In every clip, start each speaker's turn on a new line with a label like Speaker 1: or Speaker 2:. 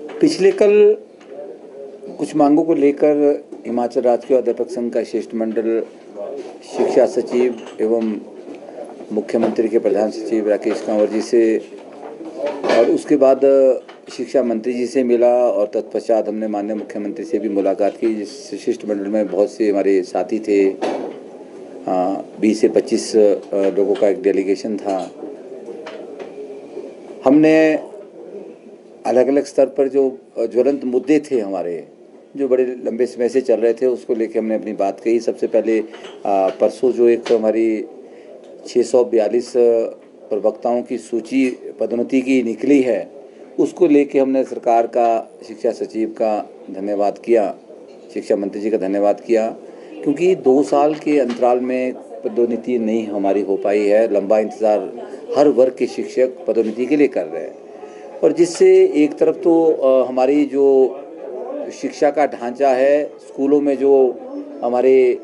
Speaker 1: पिछले कल कुछ मांगों को लेकर हिमाचल राज्य के अध्यापक संघ का शिष्टमंडल शिक्षा सचिव एवं मुख्यमंत्री के प्रधान सचिव राकेश कंवर जी से और उसके बाद शिक्षा मंत्री जी से मिला और तत्पश्चात हमने माननीय मुख्यमंत्री से भी मुलाकात की। जिस शिष्टमंडल में बहुत से हमारे साथी थे, 20 से 25 लोगों का एक डेलीगेशन था। हमने अलग अलग स्तर पर जो ज्वलंत मुद्दे थे हमारे, जो बड़े लंबे समय से चल रहे थे, उसको लेकर हमने अपनी बात कही। सबसे पहले परसों जो एक हमारी 642 प्रवक्ताओं की सूची पदोन्नति की निकली है, उसको लेके हमने सरकार का, शिक्षा सचिव का धन्यवाद किया, शिक्षा मंत्री जी का धन्यवाद किया, क्योंकि 2 साल के अंतराल में पदोन्नति नहीं हमारी हो पाई है। लंबा इंतज़ार हर वर्ग के शिक्षक पदोन्नति के लिए कर रहे हैं, और जिससे एक तरफ तो हमारी जो शिक्षा का ढांचा है, स्कूलों में जो हमारे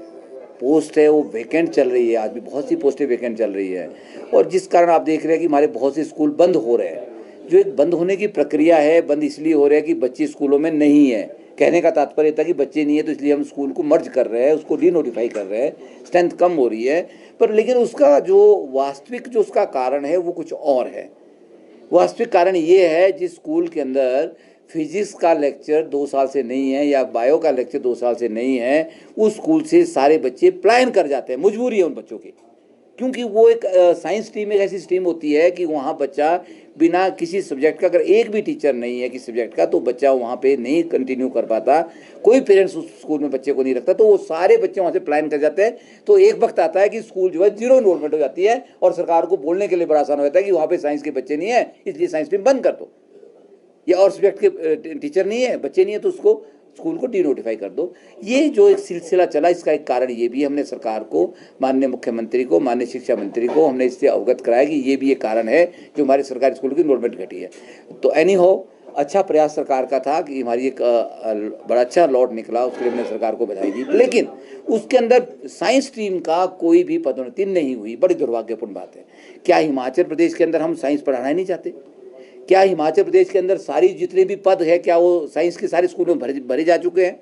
Speaker 1: पोस्ट है वो वैकेंट चल रही है। आज भी बहुत सी पोस्टें वैकेंट चल रही है, और जिस कारण आप देख रहे हैं कि हमारे बहुत से स्कूल बंद हो रहे हैं। जो एक बंद होने की प्रक्रिया है, बंद इसलिए हो रहा है कि बच्चे स्कूलों में नहीं है। कहने का तात्पर्य था कि बच्चे नहीं है तो इसलिए हम स्कूल को मर्ज कर रहे हैं, उसको डी-नोटिफाई कर रहे हैं, स्ट्रेंथ कम हो रही है। पर लेकिन उसका जो वास्तविक जो उसका कारण है वो कुछ और है। वास्तविक कारण ये है, जिस स्कूल के अंदर फिजिक्स का लेक्चर 2 साल से नहीं है या बायो का लेक्चर 2 साल से नहीं है, उस स्कूल से सारे बच्चे पलायन कर जाते हैं। मजबूरी है उन बच्चों की, क्योंकि वो एक साइंस स्ट्रीम एक ऐसी स्ट्रीम होती है कि वहाँ बच्चा बिना किसी सब्जेक्ट का, अगर एक भी टीचर नहीं है किसी सब्जेक्ट का, तो बच्चा वहाँ पे नहीं कंटिन्यू कर पाता। कोई पेरेंट्स उस स्कूल में बच्चे को नहीं रखता, तो वो सारे बच्चे वहाँ से पलायन कर जाते हैं। तो एक वक्त आता है कि स्कूल जो है 0 इनरोलमेंट हो जाती है, और सरकार को बोलने के लिए बड़ा आसान हो जाता है कि वहाँ पे साइंस के बच्चे नहीं है, इसलिए साइंस स्ट्रीम बंद कर दो, या और सब्जेक्ट के टीचर नहीं है, बच्चे नहीं है, तो उसको स्कूल को डी-नोटिफाई कर दो। ये जो एक सिलसिला चला, इसका एक कारण ये भी हमने सरकार को, माननीय मुख्यमंत्री को, माननीय शिक्षा मंत्री को हमने इससे अवगत कराया कि ये भी एक कारण है जो हमारे सरकारी स्कूल की इनरोलमेंट घटी है। तो एनी हो, अच्छा प्रयास सरकार का था कि हमारी एक बड़ा अच्छा लॉट निकला, उसके लिए हमने सरकार को बधाई दी। लेकिन उसके अंदर साइंस स्ट्रीम का कोई भी पदोन्नति नहीं हुई। बड़ी दुर्भाग्यपूर्ण बात है। क्या हिमाचल प्रदेश के अंदर हम साइंस पढ़ाना ही नहीं चाहते? क्या हिमाचल प्रदेश के अंदर सारी जितने भी पद है, क्या वो साइंस के सारे स्कूलों में भरे जा चुके हैं?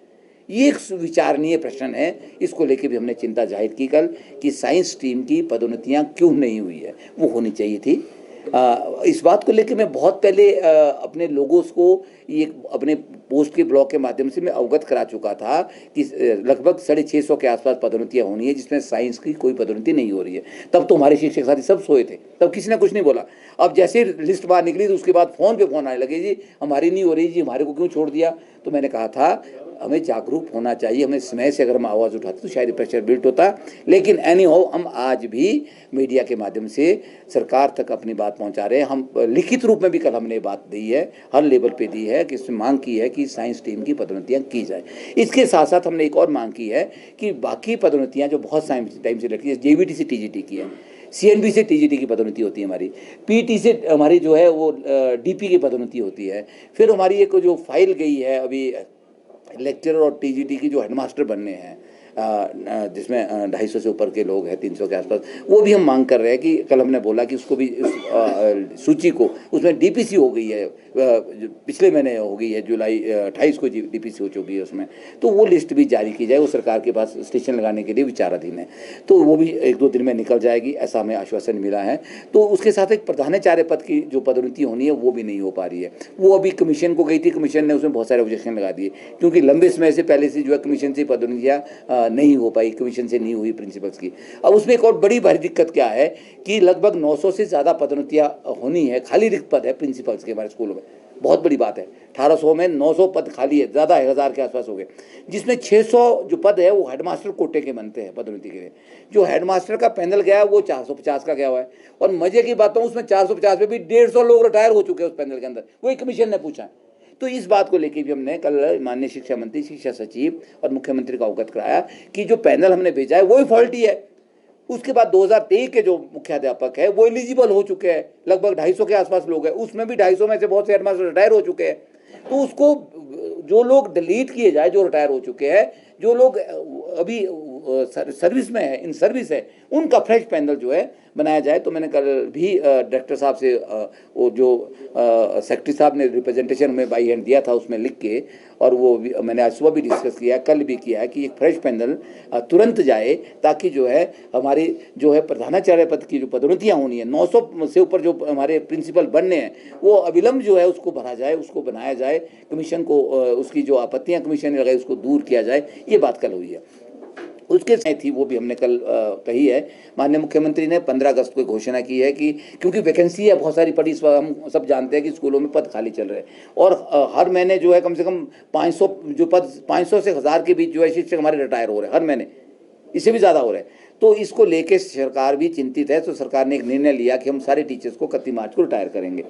Speaker 1: ये एक विचारणीय प्रश्न है। इसको लेके भी हमने चिंता जाहिर की कल, कि साइंस स्ट्रीम की पदोन्नतियां क्यों नहीं हुई है, वो होनी चाहिए थी। इस बात को लेकर मैं बहुत पहले अपने लोगों को ये अपने पोस्ट के ब्लॉग के माध्यम से मैं अवगत करा चुका था कि लगभग 650 के आसपास पदोन्नतियां होनी है, जिसमें साइंस की कोई पदोन्नति नहीं हो रही है। तब तो हमारे शिक्षक साथी सब सोए थे, तब किसी ने कुछ नहीं बोला। अब जैसे लिस्ट बाहर निकली तो उसके बाद फ़ोन पे फ़ोन आने लगे, जी हमारी नहीं हो रही, जी हमारे को क्यों छोड़ दिया। तो मैंने कहा था हमें जागरूक होना चाहिए, हमें समय से अगर हम आवाज़ उठाते तो शायद प्रेशर बिल्ट होता। लेकिन एनी हो, हम आज भी मीडिया के माध्यम से सरकार तक अपनी बात पहुंचा रहे हैं। हम लिखित रूप में भी कल हमने बात दी है, हर लेवल पे दी है, कि इसमें मांग की है कि साइंस टीम की पदोन्नतियां की जाए। इसके साथ साथ हमने एक और मांग की है कि बाकी पदोन्नतियां जो बहुत टाइम से लटकी है, जेवीटी से टीजीटी की है, सीएनबी से टीजीटी की पदोन्नति होती है हमारी, पीटी से हमारी जो है वो डीपी की पदोन्नति होती है। फिर हमारी एक जो फाइल गई है अभी लेक्चरर और टीजीटी की जो हेडमास्टर बनने हैं, जिसमें 250 से ऊपर के लोग हैं, 300 के आसपास, वो भी हम मांग कर रहे हैं कि कल हमने बोला कि उसको भी सूची को, उसमें डीपीसी हो गई है, पिछले महीने हो गई है, जुलाई 28 को डीपीसी हो चुकी है उसमें, तो वो लिस्ट भी जारी की जाए। वो सरकार के पास स्टेशन लगाने के लिए विचाराधीन है, तो वो भी 1-2 दिन में निकल जाएगी, ऐसा हमें आश्वासन मिला है। तो उसके साथ एक प्रधानाचार्य पद की जो पदोन्नति होनी है वो भी नहीं हो पा रही है। वो अभी कमीशन को गई थी, कमीशन ने उसमें बहुत सारे ऑब्जेक्शन लगा दिए, क्योंकि लंबे समय से पहले से जो है कमीशन से पदोन्नतियाँ नहीं हो पाई, कमीशन से नहीं हुई प्रिंसिपल्स की। अब उसमें एक और बड़ी भारी दिक्कत क्या है कि लगभग 900 से ज़्यादा पदोन्नतियाँ होनी है, खाली रिक्त पद है प्रिंसिपल्स के हमारे स्कूलों में। बहुत बड़ी बात है, 1800 में 900 पद खाली है, ज़्यादा है, 1000 के आसपास हो गए, जिसमें 600 जो पद है वो हेडमास्टर कोटे के बनते हैं पदोन्नति के लिए। जो हेडमास्टर का पैनल गया है वो 450 का गया हुआ है, और मजे की बात है उसमें 450 में भी 150 लोग रिटायर हो चुके हैं उस पैनल के अंदर, वही कमीशन ने पूछा है। तो इस बात को लेकर भी हमने कल माननीय शिक्षा मंत्री, शिक्षा सचिव और मुख्यमंत्री को अवगत कराया कि जो पैनल हमने भेजा है वही फॉल्टी है। उसके बाद 2023 के जो मुख्याध्यापक है वो एलिजिबल हो चुके हैं, लगभग 250 के आसपास लोग हैं, उसमें भी 250 में से बहुत से हेडमास्टर रिटायर हो चुके हैं। तो उसको जो लोग डिलीट किए जाए, जो रिटायर हो चुके हैं, जो लोग अभी सर्विस में है, इन सर्विस है, उनका फ्रेश पैनल जो है बनाया जाए। तो मैंने कल भी डायरेक्टर साहब से वो जो सेक्रेटरी साहब ने रिप्रेजेंटेशन में बाई हैंड दिया था उसमें लिख के, और वो मैंने आज सुबह भी डिस्कस किया, कल भी किया है कि एक फ्रेश पैनल तुरंत जाए, ताकि जो है हमारी जो है प्रधानाचार्य पद की जो पदोन्नतियाँ होनी है, 900 से ऊपर जो हमारे प्रिंसिपल बनने हैं, वो अविलंब जो है उसको भरा जाए, उसको बनाया जाए, कमीशन को उसकी जो आपत्तियाँ कमीशन ने लगाई उसको दूर किया जाए। ये बात कल हुई है। उसके साथ थी वो भी हमने कल कही है। माननीय मुख्यमंत्री ने 15 अगस्त को घोषणा की है कि क्योंकि वैकेंसी है बहुत सारी पड़ी, इस वक्त हम सब जानते हैं कि स्कूलों में पद खाली चल रहे हैं, और हर महीने जो है कम से कम 500 जो पद 500 से 1000 के बीच जो है शिक्षक हमारे रिटायर हो रहे हैं हर महीने, इससे भी ज़्यादा हो रहे हैं। तो इसको लेके सरकार भी चिंतित है। तो सरकार ने एक निर्णय लिया कि हम सारे टीचर्स को 31 मार्च को रिटायर करेंगे।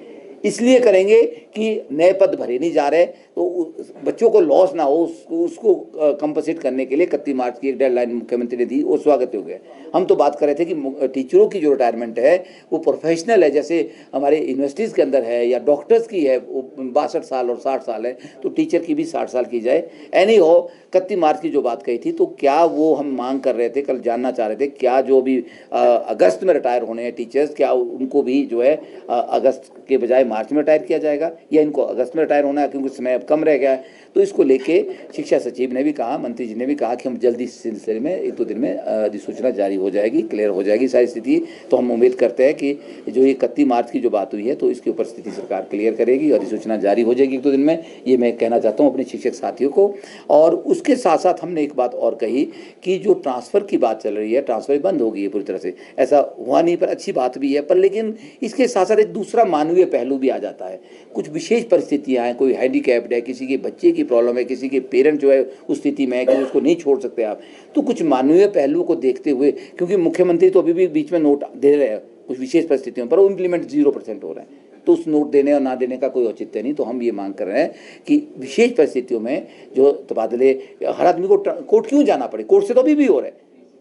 Speaker 1: इसलिए करेंगे कि नए पद भरे नहीं जा रहे, तो बच्चों को लॉस ना हो, उसको कंपनसेट करने के लिए 31 मार्च की एक डेडलाइन मुख्यमंत्री ने दी, वो स्वागत हो गया। हम तो बात कर रहे थे कि टीचरों की जो रिटायरमेंट है वो प्रोफेशनल है, जैसे हमारे यूनिवर्सिटीज़ के अंदर है या डॉक्टर्स की है, वो 62 साल और 60 साल है, तो टीचर की भी 60 साल की जाए। एनी हो, 31 मार्च की जो बात कही थी, तो क्या वो हम मांग कर रहे थे, कल जानना चाह रहे थे, क्या जो भी अगस्त में रिटायर होने हैं टीचर्स, क्या उनको भी जो है अगस्त के बजाय मार्च में रिटायर किया जाएगा, या इनको अगस्त में रिटायर होना है क्योंकि समय अब कम रह गया है। तो इसको लेके शिक्षा सचिव ने भी कहा, मंत्री जी ने भी कहा कि हम जल्दी इस सिलसिले में 1-2 दिन में अधिसूचना जारी हो जाएगी, क्लियर हो जाएगी सारी स्थिति। तो हम उम्मीद करते हैं कि जो ये 31 मार्च की जो बात हुई है, तो इसके ऊपर स्थिति सरकार क्लियर करेगी और अधिसूचना जारी हो जाएगी 1-2 दिन में। ये मैं कहना चाहता हूँ अपने शिक्षक साथियों को। और उसके साथ साथ हमने एक बात और कही कि जो ट्रांसफ़र की बात चल रही है, ट्रांसफ़र बंद हो गई है पूरी तरह से, ऐसा हुआ नहीं, पर अच्छी बात भी है। पर लेकिन इसके साथ साथ एक दूसरा मानवीय पहलू भी आ जाता है। कुछ विशेष परिस्थितियाँ हैं, कोई हैंडीकैप्ड है, किसी के बच्चे की प्रॉब्लम है, किसी के पेरेंट जो है उस स्थिति में है कि उसको नहीं छोड़ सकते आप, तो कुछ मानवीय पहलू को देखते हुए, क्योंकि मुख्यमंत्री तो अभी भी बीच में नोट दे रहे हैं कुछ विशेष परिस्थितियों पर, वो इम्प्लीमेंट 0% हो रहे हैं, तो उस नोट देने और ना देने का कोई औचित्य नहीं। तो हम ये मांग कर रहे हैं कि विशेष परिस्थितियों में जो तबादले, हर आदमी को कोर्ट क्यों जाना पड़े, कोर्ट से तो अभी भी हो रहा है,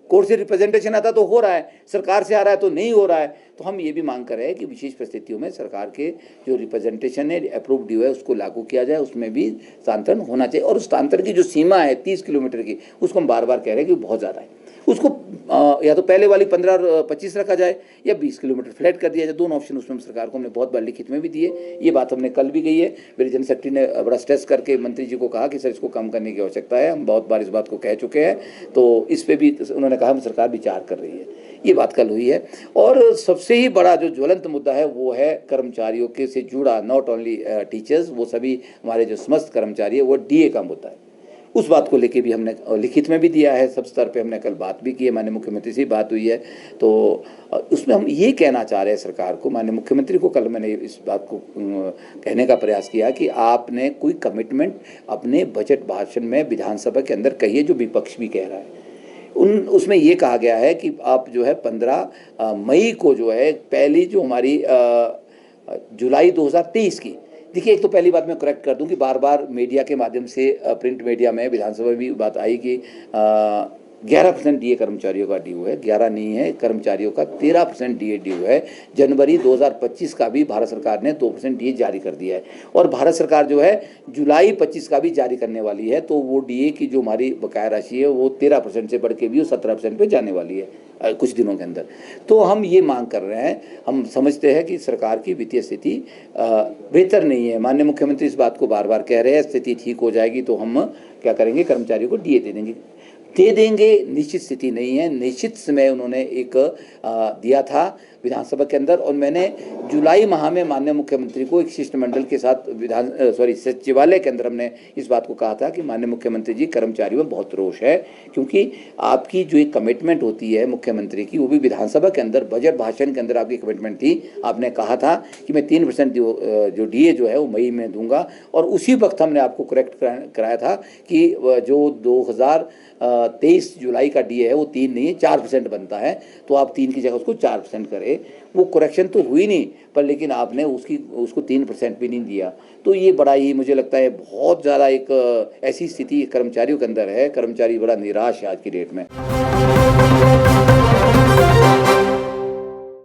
Speaker 1: कोर्ट से रिप्रेजेंटेशन आता तो हो रहा है, सरकार से आ रहा है तो नहीं हो रहा है। तो हम ये भी मांग कर रहे हैं कि विशेष परिस्थितियों में सरकार के जो रिप्रेजेंटेशन है, अप्रूव्ड ड्यू है, उसको लागू किया जाए, उसमें भी स्थानांतरण होना चाहिए। और उस स्थानांतरण की जो सीमा है 30 किलोमीटर की, उसको हम बार बार कह रहे हैं कि बहुत ज़्यादा है, उसको या तो पहले वाली 15 और 25 रखा जाए या 20 किलोमीटर फ्लैट कर दिया जाए। दोनों ऑप्शन उसमें सरकार को हमने बहुत बार लिखित में भी दिए। ये बात हमने कल भी कही है। मेरे जनरल सेक्रेटरी ने बड़ा स्ट्रेस करके मंत्री जी को कहा कि सर इसको कम करने की आवश्यकता है, हम बहुत बार इस बात को कह चुके हैं, तो इस पर भी उन्होंने कहा हम सरकार विचार कर रही है। ये बात कल हुई है। और सबसे ही बड़ा जो ज्वलंत मुद्दा है वो है कर्मचारियों के से जुड़ा, नॉट ओनली टीचर्स, वो सभी हमारे जो समस्त कर्मचारी है, वो DA का मुद्दा है। उस बात को लेके भी हमने लिखित में भी दिया है, सब स्तर पे हमने कल बात भी की है, माननीय मुख्यमंत्री से बात हुई है। तो उसमें हम ये कहना चाह रहे हैं सरकार को, माननीय मुख्यमंत्री को कल मैंने इस बात को कहने का प्रयास किया कि आपने कोई कमिटमेंट अपने बजट भाषण में विधानसभा के अंदर कही है, जो विपक्ष भी कह रहा है। उसमें ये कहा गया है कि आप जो है 15 मई को जो है पहली जो हमारी जुलाई 2023 की, देखिए एक तो पहली बात मैं करेक्ट कर दूं कि बार बार मीडिया के माध्यम से, प्रिंट मीडिया में, विधानसभा में भी बात आई कि 11% DA कर्मचारियों का ड्यू है। 11 नहीं है, कर्मचारियों का 13% DA ड्यू है। जनवरी 2025 का भी भारत सरकार ने 2% DA जारी कर दिया है, और भारत सरकार जो है जुलाई 25 का भी जारी करने वाली है। तो वो DA की जो हमारी बकाया राशि है वो 13% से बढ़ के भी 17% पे जाने वाली है कुछ दिनों के अंदर। तो हम ये मांग कर रहे हैं, हम समझते हैं कि सरकार की वित्तीय स्थिति बेहतर नहीं है। माननीय मुख्यमंत्री इस बात को बार बार कह रहे हैं, स्थिति ठीक हो जाएगी तो हम क्या करेंगे, कर्मचारियों को DA दे देंगे। निश्चित स्थिति नहीं है। निश्चित समय उन्होंने एक दिया था विधानसभा के अंदर, और मैंने जुलाई माह में माननीय मुख्यमंत्री को एक शिष्टमंडल के साथ सचिवालय के अंदर हमने इस बात को कहा था कि माननीय मुख्यमंत्री जी, कर्मचारियों में बहुत रोष है, क्योंकि आपकी जो एक कमिटमेंट होती है मुख्यमंत्री की, वो भी विधानसभा के अंदर बजट भाषण के अंदर आपकी कमिटमेंट थी। आपने कहा था कि मैं 3% जो DA जो है वो मई में दूंगा, और उसी वक्त हमने आपको करेक्ट कराया था कि जो 2023 जुलाई का DA है वो 3 नहीं है, 4% बनता है, तो आप 3 की जगह उसको 4% करें। वो करेक्शन तो हुई नहीं, पर लेकिन आपने उसको 3% भी नहीं दिया। तो ये बड़ा ही मुझे लगता है बहुत ज़्यादा एक ऐसी स्थिति कर्मचारियों के अंदर है, कर्मचारी बड़ा निराश है आज की डेट में।